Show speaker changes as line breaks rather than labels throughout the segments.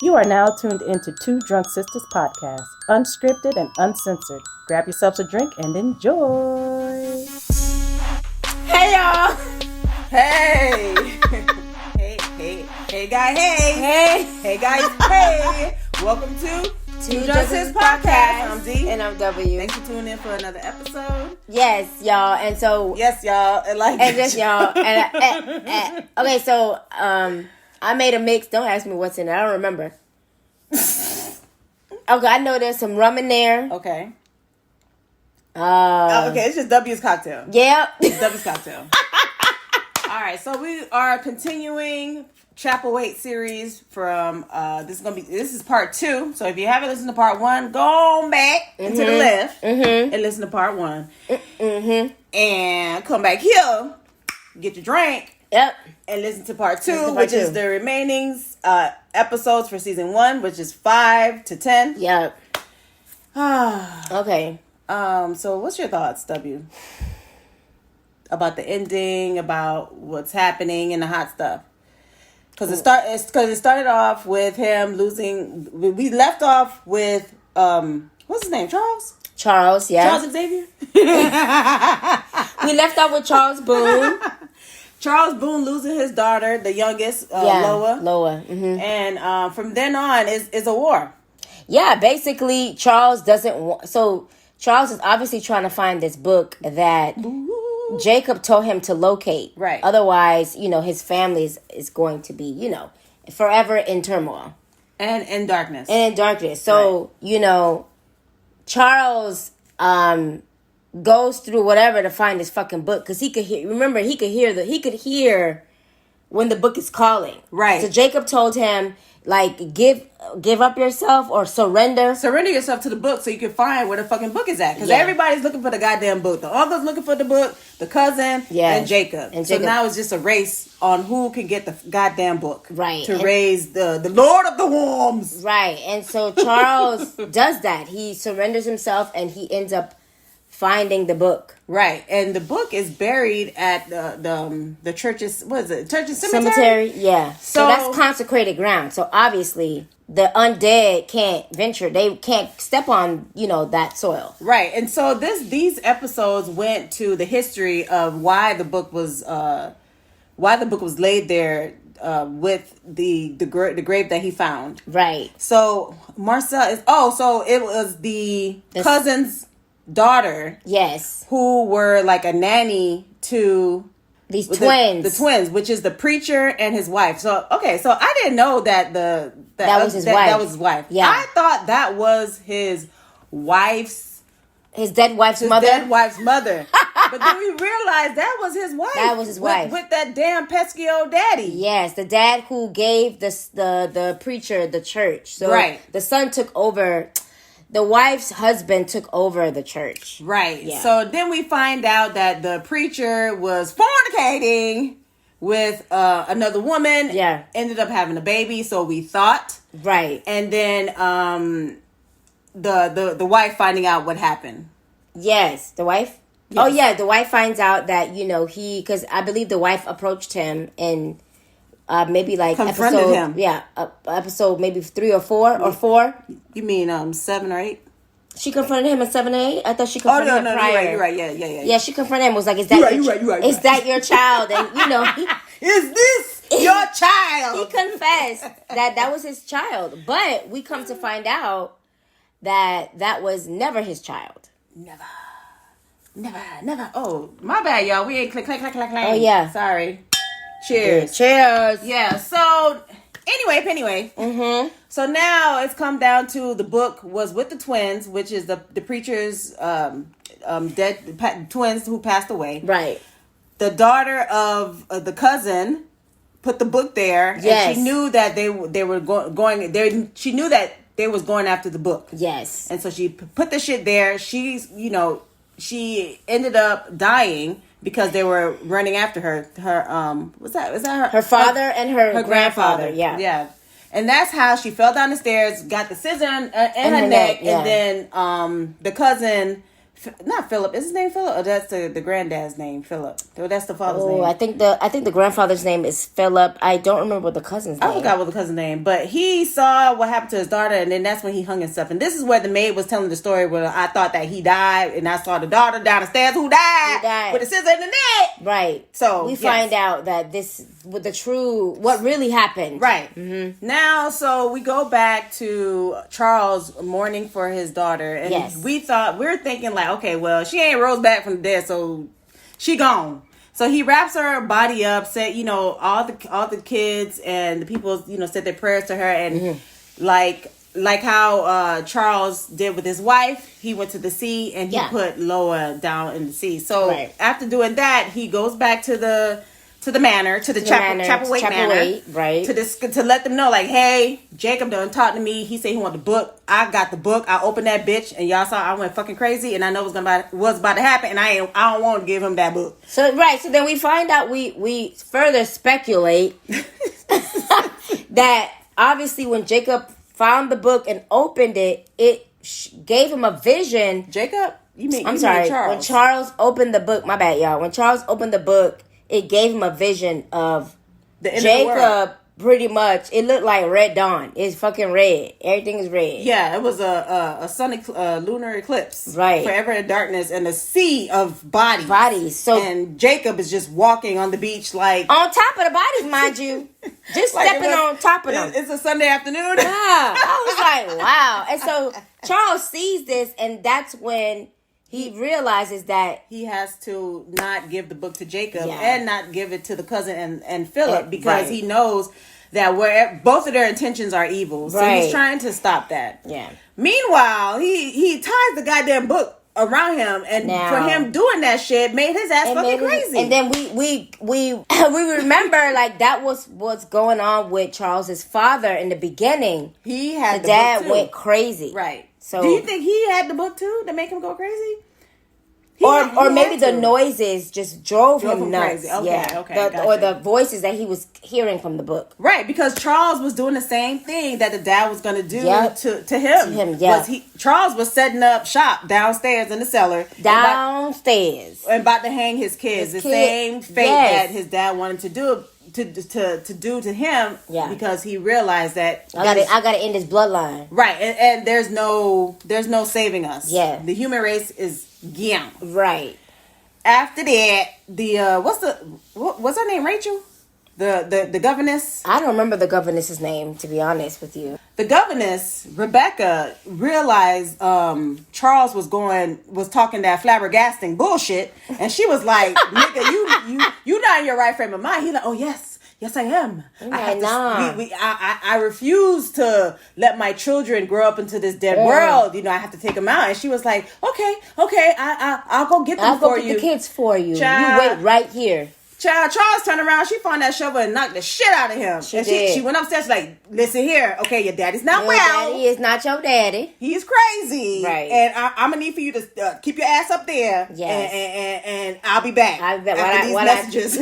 You are now tuned into Two Drunk Sistas podcast, unscripted and uncensored. Grab yourselves a drink and enjoy.
Hey y'all!
Hey! Hey guys, hey guys, hey! Welcome to Two Drunk Sistas podcast. I'm D.
And I'm W.
Thanks for tuning in for another episode.
Yes, y'all. And so...
Yes, y'all.
And just y'all. And okay, so... I made a mix. Don't ask me what's in it. I don't remember. Okay, I know there's some rum in there.
Okay. Okay, it's just W's cocktail.
Yep.
It's W's cocktail. All right, so we are continuing Chapelwaite series from this is part 2. So if you haven't listened to part 1, go on back and to the left and listen to part 1. And come back here, get your drink.
Yep.
And listen to part 2, which is the remaining episodes for season 1, which is 5 to 10.
Yep. Okay.
So what's your thoughts, W? About the ending, about what's happening and the hot stuff? Because it started off with him losing. We left off with what's his name?
Charles, yeah.
Charles Xavier.
We left off with Charles Boone.
Charles Boone losing his daughter, the youngest, Loa.
Mm-hmm.
And from then on is a war.
Yeah, basically Charles doesn't want... So Charles is obviously trying to find this book that Jacob told him to locate.
Right.
Otherwise, his family is going to be, forever in turmoil.
And in darkness.
So, right. Charles goes through whatever to find this fucking book because he could hear. Remember, he could hear when the book is calling.
Right.
So Jacob told him, like, give up yourself or surrender
yourself to the book so you can find where the fucking book is at. Because everybody's looking for the goddamn book. The uncle's looking for the book, the cousin, and Jacob. So now it's just a race on who can get the goddamn book.
Right.
To raise the Lord of the Worms.
Right. And so Charles does that. He surrenders himself and he ends up finding the book.
Right. And the book is buried at the church's, what is it? Church's
cemetery? Yeah. So that's consecrated ground. So obviously the undead can't venture. They can't step on, that soil.
Right. And so these episodes went to the history of why the book was laid there with the grave that he found.
Right.
So Marcel so it was the cousin's daughter,
yes,
who were like a nanny to
these twins,
the twins, which is the preacher and his wife. So I didn't know that
that was his wife.
That was his wife.
Yeah,
I thought that was his
dead wife's
mother. But then we realized that was his wife.
That was his wife
with that damn pesky old daddy.
Yes, the dad who gave the preacher the church. So
right,
the son took over. The wife's husband took over the church.
Right.
Yeah.
So then we find out that the preacher was fornicating with another woman.
Yeah.
Ended up having a baby, so we thought.
Right.
And then the wife finding out what happened.
Yes. The wife? Yes. Oh, yeah. The wife finds out that, because I believe the wife approached him and maybe like
confronted
episode,
him.
Yeah, episode maybe 3 or 4 or 4.
You mean 7 or 8?
She confronted him in 7 or 8. I thought she confronted him prior.
You're right. Yeah.
Yeah, she confronted him. Was like, "Is that is that your child?" And
is this your child?
He confessed that was his child, but we come to find out that was never his child.
Never. Oh, my bad, y'all. We ain't click.
Oh yeah,
sorry. Cheers. Yeah, so anyway. Mm-hmm. So now it's come down to the book was with the twins, which is the preacher's dead twins who passed away.
Right.
The daughter of the cousin put the book there.
Yes.
And she knew that they were going there. She knew that they was going after the book.
Yes.
And so she put the shit there. She ended up dying because they were running after her. Was that her?
Her father and her grandfather. Yeah.
Yeah. And that's how she fell down the stairs, got the scissor in her neck,
yeah.
and then the cousin Not Philip. Is his name Philip? Or that's the granddad's name, Philip. Or that's the father's name.
I think the grandfather's name is Philip. I don't remember what the cousin's name.
I forgot what the cousin's name, but he saw what happened to his daughter, and then that's when he hung himself. And this is where the maid was telling the story where I thought that he died, and I saw the daughter down the stairs who died with a scissor in the neck.
Right.
So
we find out that this with the true what really happened.
Right. Mm-hmm. Now, so we go back to Charles mourning for his daughter, and we were thinking like, okay, well, she ain't rose back from the dead, so she gone. So he wraps her body up, said, all the kids and the people, said their prayers to her, and like how Charles did with his wife, he went to the sea and he put Loa down in the sea. So after doing that, he goes back to the manor, to the Chapelwaite Manor,
right?
To let them know, like, hey, Jacob done talked to me. He said he wanted the book. I got the book. I opened that bitch, and y'all saw I went fucking crazy, and I know was about to happen, and I don't want to give him that book.
So then we find out we further speculate that obviously when Jacob found the book and opened it, it gave him a vision.
Jacob,
I'm sorry.
Charles.
When Charles opened the book, my bad, y'all. When Charles opened the book, it gave him a vision of
the end
Jacob.
Of the world.
Pretty much, it looked like Red Dawn. It's fucking red. Everything is red.
Yeah, it was a lunar eclipse.
Right.
Forever in darkness and a sea of bodies. And Jacob is just walking on the beach like
on top of the bodies, mind you. Just like stepping on top of them.
It's a Sunday afternoon.
Yeah. I was like, wow. And so Charles sees this, and that's when he realizes that
he has to not give the book to Jacob and not give it to the cousin and Philip because he knows that where both of their intentions are evil. So he's trying to stop that.
Yeah.
Meanwhile, he ties the goddamn book around him, and for him doing that shit made his ass fucking crazy.
And then we remember like that was what's going on with Charles's father in the beginning.
He had
the dad book too. Went crazy.
Right. So do you think he had the book too to make him go crazy?
Or maybe the noises just drove him nuts.
Crazy. Okay, gotcha.
Or the voices that he was hearing from the book.
Right, because Charles was doing the same thing that the dad was going to do to him. Charles was setting up shop downstairs in the cellar.
Downstairs.
And about to hang his kids. The same fate that his dad wanted to do to him because he realized that
I gotta end his bloodline.
Right, and there's no saving us.
Yeah.
The human race is gone.
Right.
After that, the what's her name? Rachel? The governess?
I don't remember the governess's name, to be honest with you.
The governess, Rebecca, realized Charles was talking that flabbergasting bullshit, and she was like, "Nigga, you not in your right frame of mind." He's like, "Oh yes, I am. I refuse to let my children grow up into this dead world. I have to take them out." And she was like, "Okay, I'll go get them for you. I'll go get
the kids for you.
Child,
you wait right here."
Child, Charles turned around. She found that shovel and knocked the shit out of him. She went upstairs. She's like, "Listen here, okay, your daddy's not
your
well.
Daddy is not your daddy.
He's crazy,
right?
And I'm gonna need for you to keep your ass up there.
Yes,
and I'll be back. After these messages.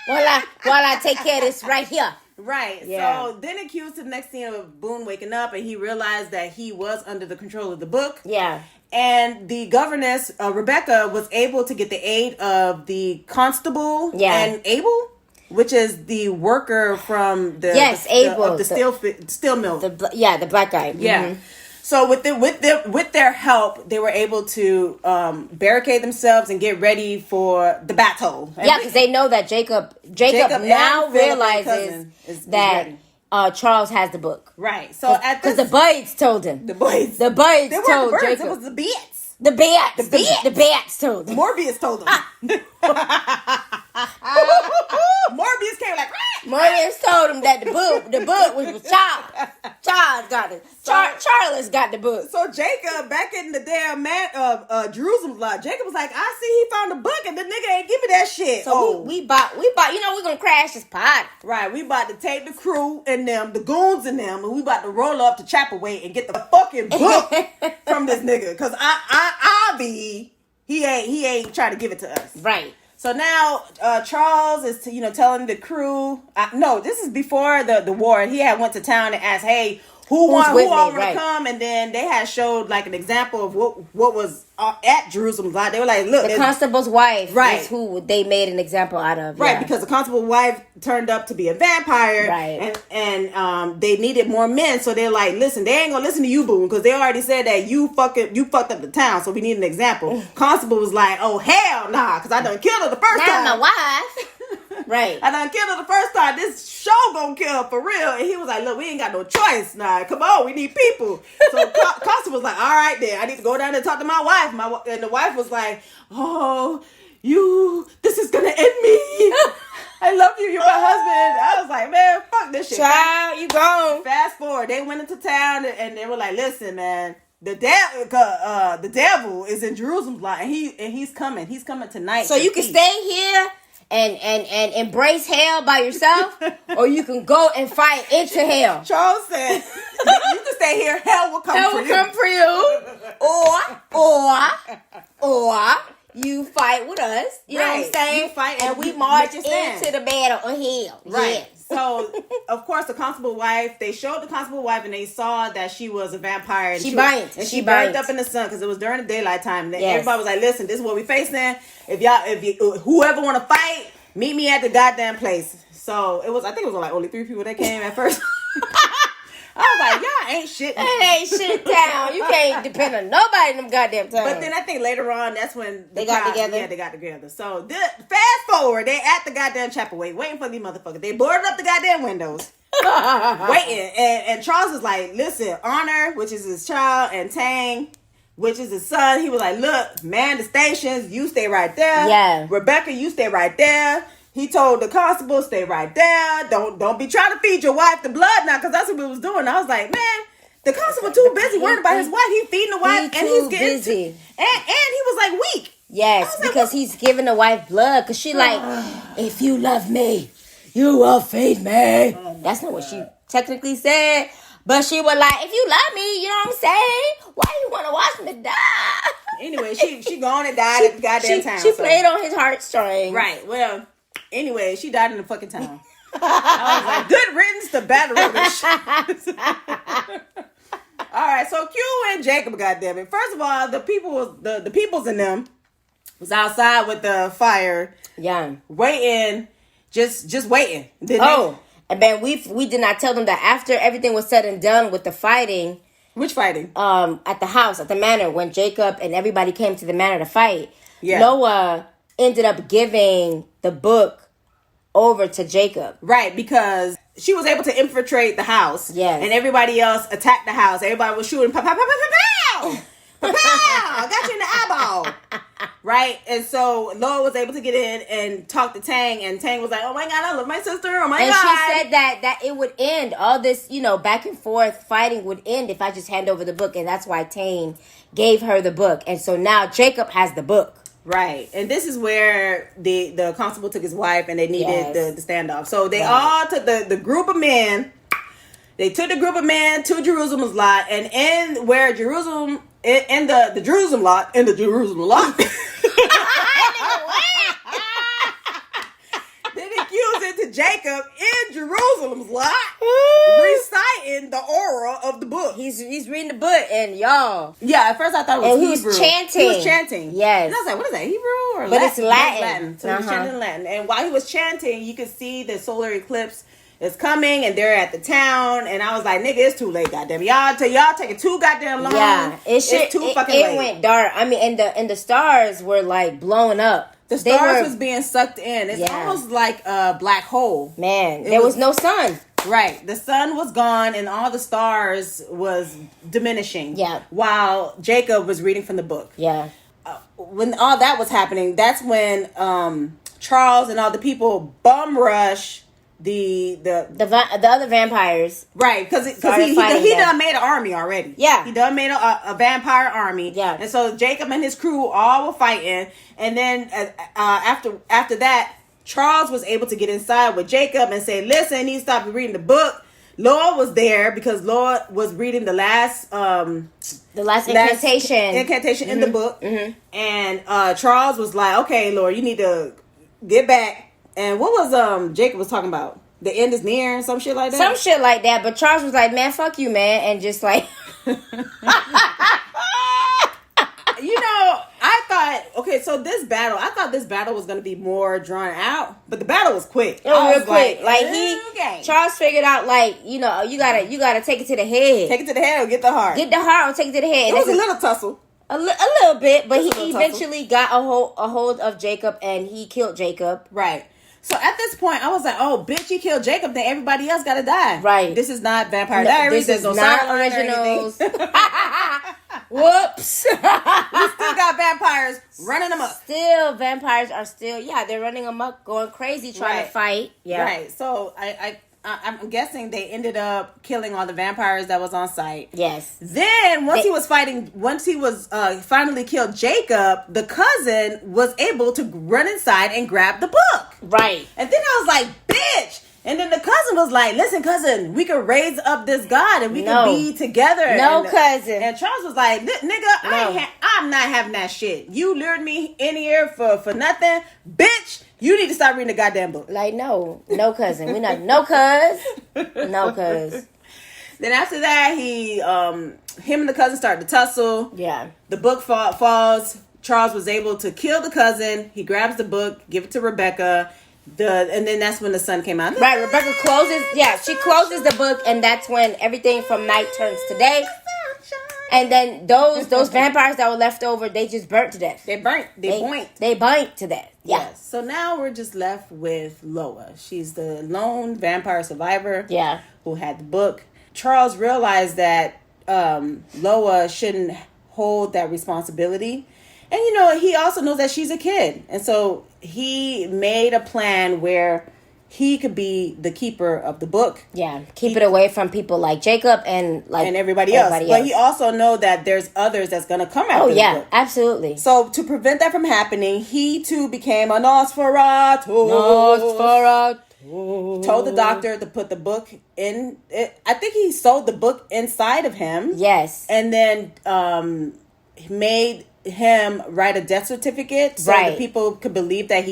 While I take care of this right here."
Right. Yeah. So then it cues to the next scene of Boone waking up, and he realized that he was under the control of the book.
Yeah.
And the governess, Rebecca, was able to get the aid of the constable and Abel, which is the worker from the steel mill.
The black guy.
Yeah. Mm-hmm. So with their help, they were able to barricade themselves and get ready for the battle.
Yeah, because they know that Jacob now realizes that Charles has the book.
Right. So
because the birds told him.
The birds
told Jacob.
It was the bats.
The bats told him.
Morbius told him. Morbius came like.
Morbius told him that the book was for Charles. Charles got it. Charles got the book.
So Jacob, back in the damn Jerusalem lot, Jacob was like, "I see he found the book, and the nigga ain't give me that shit."
So we bought. We're gonna crash this pot.
Right, we about to take the crew and them, the goons and them, and we about to roll up to Chapelwaite and get the fucking book from this nigga, because he ain't trying to give it to us.
Right.
So now Charles is telling the crew. No, this is before the war. He had went to town and asked, "Hey, who
with
all
me,
want to
right.
come, and then they had showed like an example of what was at Jerusalem's lot. They were like, look,
the constable's wife
right.
is who they made an example out of.
Right,
yeah.
because the constable's wife turned up to be a vampire,
right?
And they needed more men, so they're like, listen, they ain't gonna listen to you, boo, because they already said that you fucked up the town, so we need an example. Constable was like, oh hell nah, because I done killed her the first time.
Not my wife. Right.
I done killed her the first time. This show gonna kill her for real. And he was like, look, we ain't got no choice. Nah, come on, we need people. So Constable was like, all right then, I need to go down and talk to my wife. And the wife was like, oh, this is gonna end me. I love you, you're my husband. I was like, man, fuck this shit.
Child, you gone.
Fast forward, they went into town and they were like, listen, man, the devil is in Jerusalem's lot, and he's coming. He's coming tonight.
So you can stay here and embrace hell by yourself, or you can go and fight into hell.
Charles said, you can stay here. Hell will come for you.
Or you fight with us. You know what I'm saying?
You fight
and we march into the battle of hell.
Right.
Yes.
So, of course, the constable wife, they showed the constable wife and they saw that she was a vampire. And
she burned
up in the sun because it was during the daylight time. And
yes.
Everybody was like, listen, this is what we facing. Whoever want to fight, meet me at the goddamn place. So, I think it was like only 3 people that came at first. I was like, y'all ain't shit.
That ain't shit town. You can't depend on nobody in them goddamn towns.
But then I think later on, that's when
they got together.
Yeah, they got together. So fast forward, they at the goddamn Chapelwaite waiting for these motherfuckers. They boarded up the goddamn windows, waiting. And Charles is like, listen, Honor, which is his child, and Tang, which is his son. He was like, look, man, the stations, you stay right there.
Yeah.
Rebecca, you stay right there. He told the constable, stay right there. Don't be trying to feed your wife the blood now, because that's what we was doing. I was like, man, the constable too busy worried about his wife. He feeding the wife, and he's getting
busy.
And he was like weak.
Yes, because he's giving the wife blood. Because she like, if you love me, you will feed me. That's not what she technically said. But she was like, if you love me, you know what I'm saying? Why you want to watch me die?
Anyway, she gone and died at the goddamn town.
She played on his heartstrings.
Right. Well, anyway, she died in the fucking town. I was like, good riddance to battle rubbish. All right, so Q and Jacob, goddammit. First of all, the peoples in them was outside with the fire.
Yeah.
Waiting, just waiting.
And then we did not tell them that after everything was said and done with the fighting.
Which fighting?
At the house, at the manor, when Jacob and everybody came to the manor to fight.
Yeah.
Noah ended up giving the book over to Jacob.
Right, because she was able to infiltrate the house.
Yes.
And everybody else attacked the house. Everybody was shooting. Pow, pow, pow, pow, pow, pow. Pow, I got you in the eyeball. Right? And so Noah was able to get in and talk to Tang. And Tang was like, oh my God, I love my sister. Oh my God.
And she said that it would end. All this, back and forth fighting would end if I just hand over the book. And that's why Tang gave her the book. And so now Jacob has the book.
Right. And this is where the constable took his wife and they needed the standoff. So they all took the group of men. They took the group of men to Jerusalem's lot, and in the Jerusalem lot, then accused it to Jacob in Jerusalem's lot, reciting the aura of the book.
He's reading the book, and y'all.
Yeah, at first I thought it was Hebrew.
He was chanting.
He was chanting.
Yes.
And I was like, what is that, Hebrew or Latin?
But it's Latin.
So he was chanting Latin. And while he was chanting, you could see the solar eclipse is coming, and they're at the town. And I was like, nigga, it's too late, goddamn. Y'all taking too goddamn long.
Yeah, it's too fucking late. It went dark. I mean, and the stars were like blowing up.
The stars was being sucked in. It's almost like a black hole.
Man, there was no sun.
Right. The sun was gone and all the stars was diminishing.
Yeah.
While Jacob was reading from the book.
Yeah.
When all that was happening, that's when Charles and all the people bum rush the
other vampires.
Right. Because he done made an army already.
Yeah.
He done made a vampire army.
Yeah.
And so Jacob and his crew all were fighting. And then after that, Charles was able to get inside with Jacob and say, listen, he stopped reading the book. Lord was there because Lord was reading the last incantation in the book. Mm-hmm. And Charles was like, okay, Lord, you need to get back. And what was Jacob was talking about? the end is near, some shit like that.
Some shit like that. But Charles was like, man, fuck you, man, and just like.
I thought, okay, so I thought this battle was going to be more drawn out, but the battle was quick.
It was real quick. Charles figured out, like, you gotta take it to the head.
Take it to the head or get the heart.
Get the heart or take it to the head.
It was a little tussle.
A little bit, but he eventually got a hold of Jacob, and he killed Jacob.
Right. So at this point, I was like, "Oh, bitch, you killed Jacob. Then everybody else gotta die."
Right.
This is not Vampire Diaries.
This is not originals. Whoops.
We still got vampires running amok.
Still, vampires are still, they're running amok, going crazy, trying to fight. Yeah.
Right. So I'm guessing they ended up killing all the vampires that was on site.
Yes.
Then once he was finally killed Jacob, the cousin was able to run inside and grab the book.
Right.
And then I was like, bitch. And then the cousin was like, listen, cousin, we can raise up this God and we can be together.
No, cousin.
And Charles was like, nigga, I'm not having that shit. You lured me in here for nothing. Bitch, you need to stop reading the goddamn book.
Like, no cousin. We're not, no cuz. No cuz.
Then after that, him and the cousin started to tussle.
Yeah.
The book falls. Charles was able to kill the cousin. He grabs the book, give it to Rebecca. And then that's when the sun came out.
Right, Rebecca closes. Yeah, she closes the book, and that's when everything from night turns to day. And then those vampires that were left over, they just burnt to death.
They burnt
to death. Yeah.
Yes. So now we're just left with Loa. She's the lone vampire survivor.
Yeah.
Who had the book. Charles realized that Loa shouldn't hold that responsibility. And, he also knows that she's a kid. And so he made a plan where he could be the keeper of the book.
Yeah. Keep it away from people like Jacob and
everybody else. But he also know that there's others that's going to come after the book.
Absolutely.
So to prevent that from happening, he too became a Nosferatu. Told the doctor to put the book in. I think he sewed the book inside of him.
Yes.
And then made him write a death certificate so that people could believe that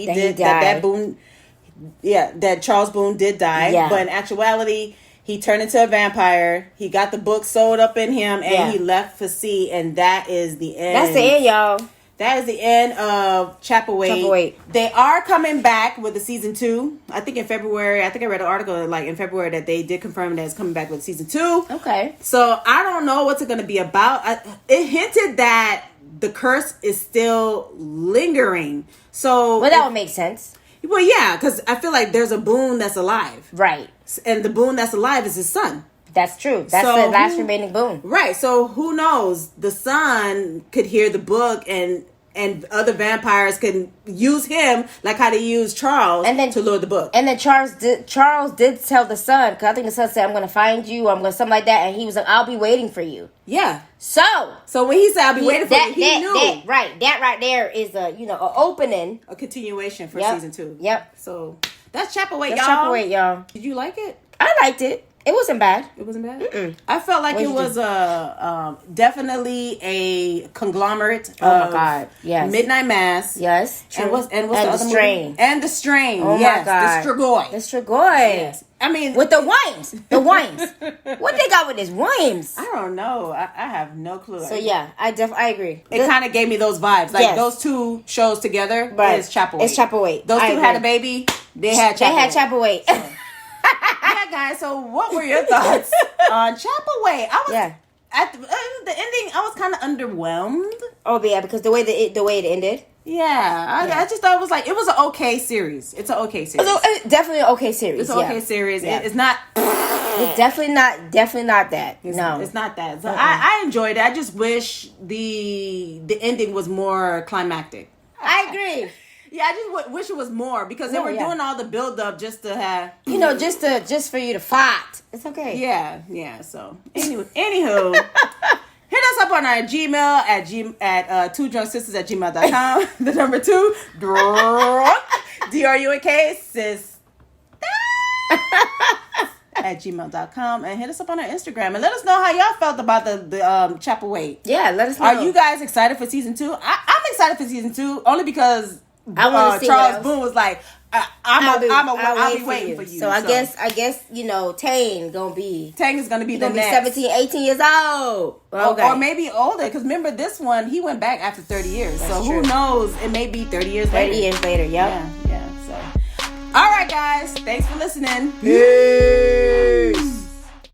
that Charles Boone did die.
Yeah.
But in actuality, he turned into a vampire. He got the book sewed up in him, and he left for sea. And that is the end.
That's the end, y'all.
That is the end of Chapelwaite. They are coming back with the season 2. I think in February. I think I read an article in February that they did confirm that it's coming back with season 2.
Okay.
So I don't know what's it going to be about. It hinted that the curse is still lingering. So
that would make sense.
Well, yeah, because I feel like there's a Boone that's alive.
Right.
And the Boone that's alive is his son.
That's true. That's the last remaining Boone.
Right. So who knows? The son could hear the book and other vampires can use him like how they used Charles to lure the book.
And then Charles did tell the son, because I think the son said, I'm going to find you, I'm going to something like that. And he was like, I'll be waiting for you.
Yeah.
So
when he said, I'll be waiting for you, he knew.
That right there is an opening.
A continuation for season 2.
Yep.
So that's Chapelwaite,
y'all.
Did you like it?
I liked it. It wasn't bad.
It wasn't bad? Mm-mm. I felt like it was definitely a conglomerate of Midnight Mass.
Yes.
True. And what's the other
Strain.
movie? And The Strain.
Oh my God.
The Strigoi.
The Strigoi.
Yes. I mean,
with the wines. What they got with this wines?
I don't know. I have no clue.
So yeah, I agree.
It kind of gave me those vibes. Like those two shows together is Chapelwaite.
It's Chapelwaite.
Those two had a baby. They had
Chapelwaite.
Yeah, guys. So, what were your thoughts on Chapelwaite? At the ending, I was kind of underwhelmed.
Oh yeah, because the way it ended.
Yeah, I just thought it was an okay series. It's an okay series.
It's definitely an okay series.
It's an okay series. Yeah. It's not.
It's definitely not that. No,
it's not that. So I enjoyed it. I just wish the ending was more climactic.
I agree.
Yeah, I just wish it was more because they were doing all the build up just to have
just for you to fight. It's okay.
Yeah. So anywho, hit us up on our Gmail at 2drunksistas@gmail.com. The number 2 drunk DRUNK sis at gmail.com, and hit us up on our Instagram and let us know how y'all felt about the Chapelwaite.
Yeah, let us know.
Are you guys excited for season 2? I'm excited for season 2 only because
I want to see
Charles Boone was like, I'll be waiting for you.
So I guess you know, Tang gonna be
is gonna be the
gonna be
next
17, 18 years old. Okay.
Or maybe older, because remember this one, he went back after 30 years.
That's
so
true.
Who knows? It may be 30 years later.
30 years later, yep.
Yeah. So, all right, guys. Thanks for listening.
Peace.